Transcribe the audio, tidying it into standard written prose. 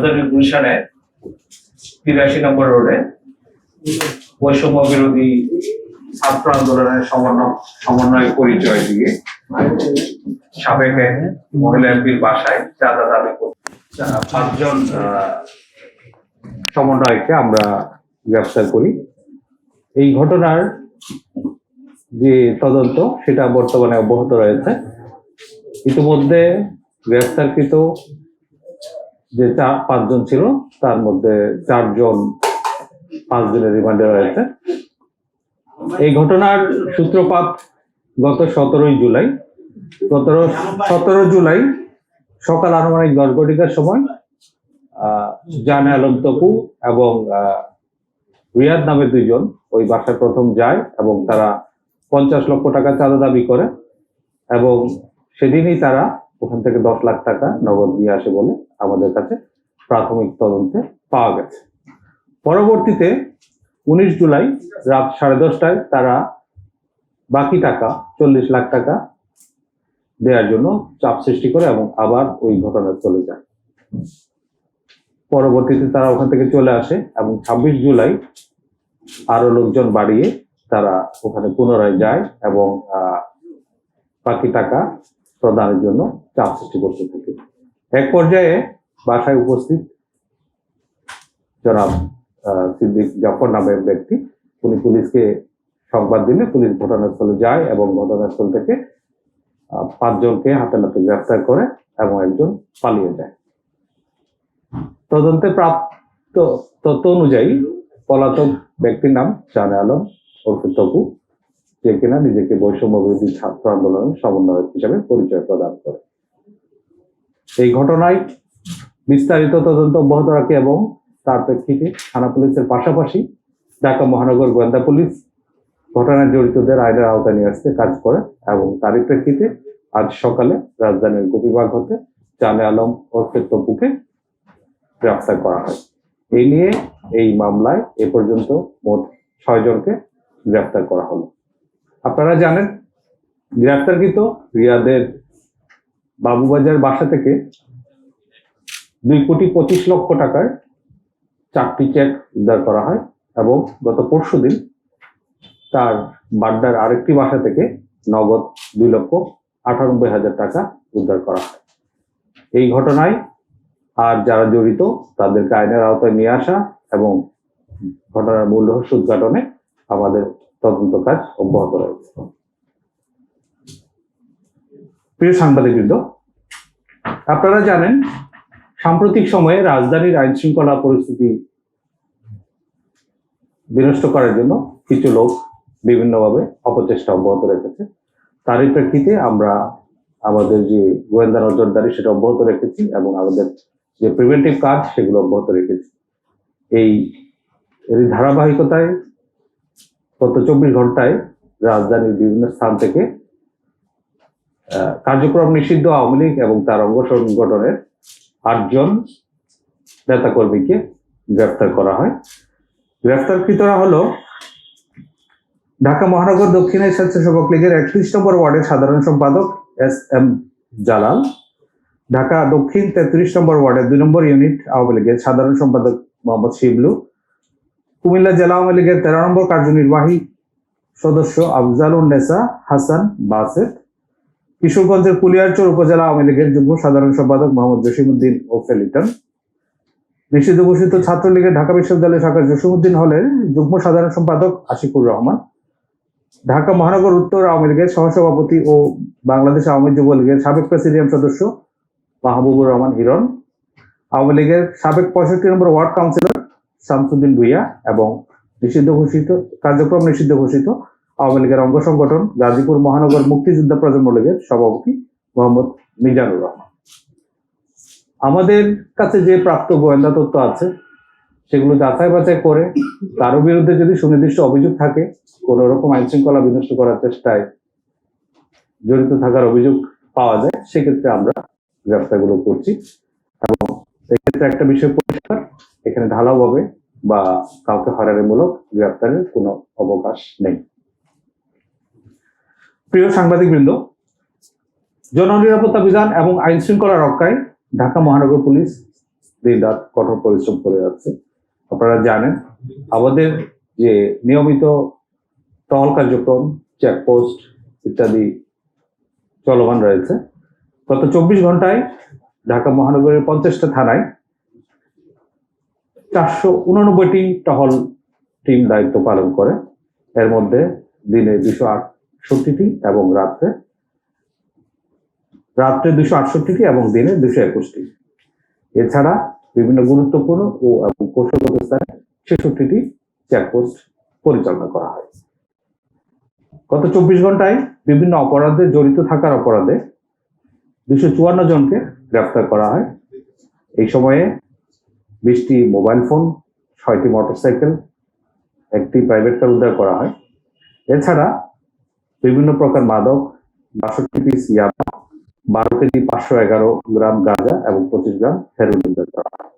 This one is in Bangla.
রাজধানীর গুলশানে ৮৩ নম্বর রোডে বৈষম্য বিরোধী ছাত্র আন্দোলনের সমন্বয় পরিচয় দিয়ে সাবেক মহিলা এমপির বাসায় চাঁদা দাবি করছে 5 জন সমন্বয়কে আমরা গ্রেফতার করি। এই ঘটনার যে তদন্ত সেটা বর্তমানে অব্যাহত রয়েছে। ইতিমধ্যে গ্রেফতারকৃত যে 5 জন ছিল তার মধ্যে 4 জন 5 দিনের রিমান্ডে রয়েছে। এই ঘটনার সূত্রপাত গত 17 জুলাই সকাল আনুমানিক 10 ঘটিকার সময় জানে আলম তপু এবং রিয়াদ নামে 2 জন ওই বাসায় প্রথম যায় এবং তারা 50 লক্ষ টাকা চাঁদা দাবি করে এবং সেদিনই তারা ওখান থেকে 10 লাখ টাকা নগদ দিয়ে আসে বলে আমাদের কাছে প্রাথমিক তদন্তে পাওয়া গেছে। পরবর্তীতে 19 জুলাই রাত 10:30টায় তারা বাকি টাকা 40 লাখ টাকা দেওয়ার জন্য চাপ সৃষ্টি করে এবং আবার ওই ঘটনা চলে যায়। পরবর্তীতে তারা ওখান থেকে চলে আসে এবং 26 জুলাই আরো লোকজন বাড়িয়ে তারা ওখানে পুনরায় যায় এবং বাকি টাকা প্রদানের জন্য চাপ সৃষ্টি করতে থাকে। এক পর্যায়ে বাসায় উপস্থিত জনাব সিদ্দিক জাফর নামের ব্যক্তি উনি পুলিশকে সংবাদ দিলে পুলিশ ঘটনাস্থলে যায় এবং ঘটনাস্থল থেকে 5 জনকে হাতে নাতে গ্রেফতার করে এবং একজন পালিয়ে যায়। তদন্তে প্রাপ্ত তথ্য অনুযায়ী পলাতক ব্যক্তির নাম জানে আলম ওরফে তপু, যে কিনা নিজেকে বৈষম্য বিরোধী ছাত্র আন্দোলনের সমন্বয়ক হিসাবে পরিচয় প্রদান করে। এই ঘটনায় বিস্তারিত তদন্ত অব্যাহত রাখে এবং তার প্রেক্ষিতে থানা পুলিশের পাশাপাশি ঢাকা মহানগর গোয়েন্দা পুলিশ ঘটনায় জড়িতদের আইনের আওতায় নিয়ে আসতে কাজ করে এবং তারই প্রেক্ষিতে আজ সকালে রাজধানীর গোপীবাগ হতে জানে আলম ওরফে তপুকে গ্রেফতার করা হয়। এই নিয়ে এই মামলায় এ পর্যন্ত মোট 6 জনকে গ্রেফতার করা হলো। আপনারা জানেন গ্রেফতারকৃত রিয়াদের বাবুবাজার বাসা থেকে 2,25,00,000 টাকার 4টি চেক উদ্ধার করা হয় এবং গত পরশুদিন তার বাড্ডার আরেকটি বাসা থেকে নগদ 2,98,000 টাকা উদ্ধার করা হয়। এই ঘটনায় আর যারা জড়িত তাদেরকে আইনের আওতায় নিয়ে আসা এবং ঘটনার মূল রহস্য উদ্ঘাটনে আমাদের তদন্ত কাজ অব্যাহত রয়েছে। প্রিয় সাংবাদিকবৃন্দ, আপনারা জানেন সাম্প্রতিক সময়ে রাজধানীর আইন শৃঙ্খলা পরিস্থিতি বিনষ্ট করার জন্য কিছু লোক বিভিন্নভাবে অপচেষ্টা অব্যাহত রেখেছে। তারই প্রেক্ষিতে আমরা আমাদের যে গোয়েন্দা নজরদারি সেটা অব্যাহত রেখেছি এবং আমাদের যে প্রিভেন্টিভ কাজ সেগুলো অব্যাহত রেখেছি। এই ধারাবাহিকতায় গত 24 ঘন্টায় রাজধানীর বিভিন্ন স্থান থেকে কার্যক্রম নিষিদ্ধ আওয়ামী লীগ এবং তার অঙ্গ সংগঠনের 8 জন নেতাকর্মীকে গ্রেফতার করা হয়। গ্রেফতারকৃতরা হলো ঢাকা মহানগর দক্ষিণের স্বেচ্ছাসেবক লীগের 31 নম্বর ওয়ার্ডের সাধারণ সম্পাদক SM জালাল, ঢাকা দক্ষিণ 33 নম্বর ওয়ার্ডের 2 নম্বর ইউনিট আওয়ামী লীগের সাধারণ সম্পাদক মোহাম্মদ শিবলু, কুমিল্লা জেলা আওয়ামী লীগের 13 নম্বর কার্যনির্বাহী সদস্য আফজালুন নেসা হাসান বাসেত, কিশোরগঞ্জের কুলিয়ারচর উপজেলা আওয়ামী লীগের যুগ্ম সাধারণ সম্পাদক মোহাম্মদ জসিমউদ্দিন ওরফে লিটন, নিষিদ্ধ ঘোষিত ছাত্রলীগের ঢাকা বিশ্ববিদ্যালয় শাখার জসিমউদ্দিন হলের যুগ্ম সাধারণ সম্পাদক আশিকুর রহমান, ঢাকা মহানগর উত্তর আওয়ামী লীগের সহসভাপতি ও বাংলাদেশ আওয়ামী যুব লীগের সাবেক প্রেসিডিয়াম সদস্য মাহবুবুর রহমান হিরণ, আওয়ামী লীগের সাবেক 65 নম্বর ওয়ার্ড কাউন্সিলর শামসুদ্দিন ভুইয়া এবং কার্যক্রম নিষিদ্ধ ঘোষিত আওয়ামী লীগের অঙ্গ সংগঠন গাজীপুর মহানগর মুক্তিযোদ্ধা প্রজন্ম লীগের সভাপতি মোহাম্মদ মিজানুর রহমান। আমাদের কাছে যে প্রাপ্ত গোয়েন্দা তথ্য আছে সেগুলো যাচাই বাছাই করে কারো বিরুদ্ধে যদি সুনির্দিষ্ট অভিযোগ থাকে, কোন রকম আইন শৃঙ্খলা বিনষ্ট করার চেষ্টায় জড়িত থাকার অভিযোগ পাওয়া যায়, সেক্ষেত্রে আমরা গ্রেফতারগুলো করছি এবং এক্ষেত্রে একটা বিষয় পরিষ্কার, এখানে ঢালাওভাবে বা কাউকে হয়রানিমূলক গ্রেফতারের কোনো অবকাশ নেই। প্রিয় সাংবাদিকবৃন্দ, জননিরাপত্তা বিধান এবং আইন শৃঙ্খলা রক্ষায় ঢাকা মহানগর পুলিশ দিন রাত কঠোর পরিশ্রম করে যাচ্ছে। আপনারা জানেন আমাদের যে নিয়মিত টহল কার্যক্রম, চেকপোস্ট ইত্যাদি চলমান রয়েছে। গত 24 ঘন্টায় ঢাকা মহানগরের 50টা থানায় 489টি টহল টিম দায়িত্ব পালন করে। এর মধ্যে দিনে 268টি এবং রাত্রে 268টি এবং দিনে 221টি। এছাড়া বিভিন্ন গুরুত্বপূর্ণ ও কৌশলগত স্থানে 66টি চেকপোস্ট পরিচালনা করা হয়। গত 24 ঘন্টায় বিভিন্ন অপরাধে জড়িত থাকার অপরাধে 254 জনকে গ্রেফতার করা হয়। এই সময়ে 20টি মোবাইল ফোন, 6টি মোটরসাইকেল, একটি প্রাইভেট কার উদ্ধার করা হয়। এছাড়া বিভিন্ন প্রকার মাদক, 62 পিস ইয়াবা, 12 কেজি 511 গ্রাম গাঁজা এবং 25 গ্রাম হেরোইন উদ্ধার করা হয়।